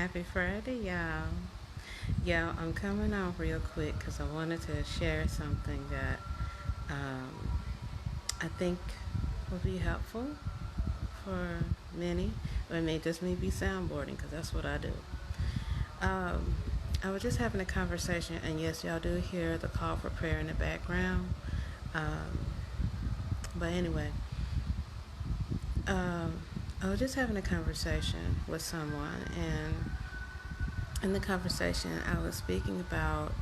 Happy Friday, y'all. Y'all, I'm coming on real quick because I wanted to share something that I think will be helpful for many, or it may just me be soundboarding because that's what I do. Um, I was just having a conversation, and yes, y'all do hear the call for prayer in the background. Um, but anyway, I was just having a conversation with someone, and in the conversation, I was speaking about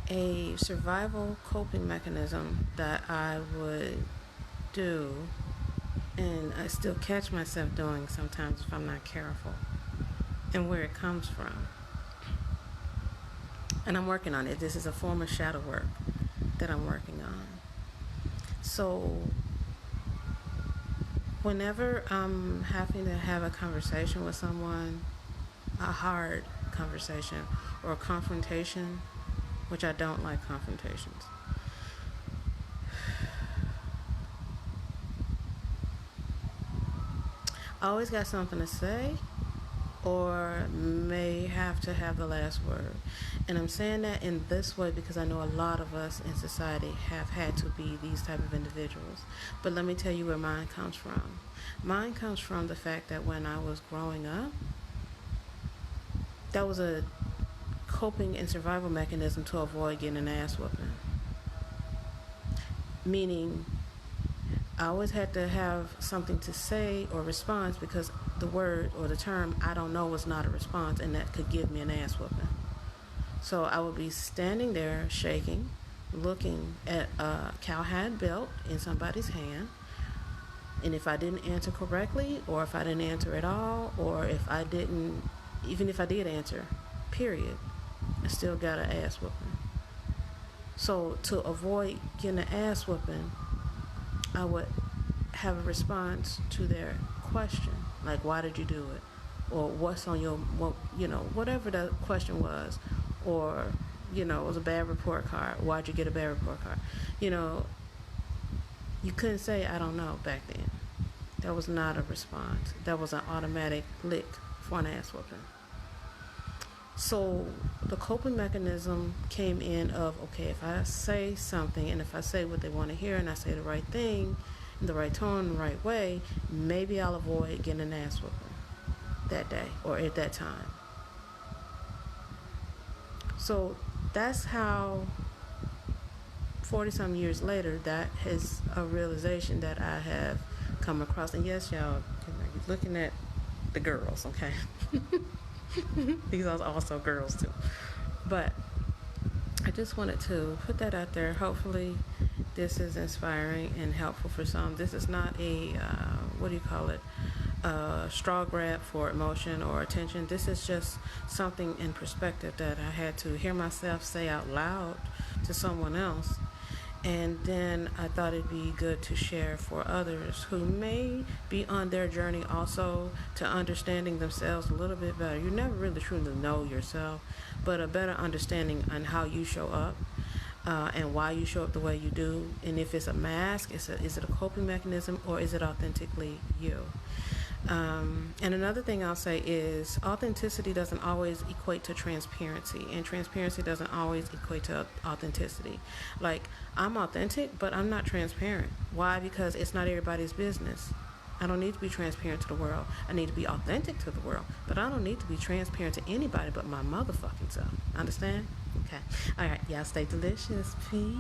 a survival coping mechanism that I would do, and I still catch myself doing sometimes if I'm not careful, and where it comes from. And I'm working on it. This is a form of shadow work that I'm working on. So, whenever I'm having to have a conversation with someone, a hard conversation or a confrontation, which I don't like confrontations, I always got something to say or may have to have the last word. And I'm saying that in this way because I know a lot of us in society have had to be these type of individuals. But let me tell you where mine comes from. Mine comes from the fact that when I was growing up, that was a coping and survival mechanism to avoid getting an ass whooping. Meaning, I always had to have something to say or response because the word or the term I don't know was not a response, and that could give me an ass whooping. So I would be standing there shaking, looking at a cowhide belt in somebody's hand, and if I didn't answer correctly, or if I didn't answer at all, or if I didn't, even if I did answer, period, I still got an ass whooping. So to avoid getting an ass whooping, I would have a response to their question, like, why did you do it? Or what's on your, whatever the question was. Or, it was a bad report card. Why'd you get a bad report card? You couldn't say, I don't know, back then. That was not a response. That was an automatic lick for an ass whooping. So the coping mechanism came in of, okay, if I say something and if I say what they want to hear and I say the right thing in the right tone, the right way, maybe I'll avoid getting an ass whooping that day or at that time. So that's how 40-some years later, that is a realization that I have come across. And yes, y'all, you're looking at the girls, okay? These are also girls too. But I just wanted to put that out there. Hopefully this is inspiring and helpful for some. This is not a, straw grab for emotion or attention. This is just something in perspective that I had to hear myself say out loud to someone else. And then I thought it'd be good to share for others who may be on their journey also to understanding themselves a little bit better. You never really truly know yourself, but a better understanding on how you show up and why you show up the way you do. And if it's a mask, is it a coping mechanism, or is it authentically you? And another thing I'll say is authenticity doesn't always equate to transparency, and transparency doesn't always equate to authenticity. Like, I'm authentic, but I'm not transparent. Why? Because it's not everybody's business. I don't need to be transparent to the world. I need to be authentic to the world, but I don't need to be transparent to anybody but my motherfucking self. Understand? Okay. All right. Y'all stay delicious. Peace.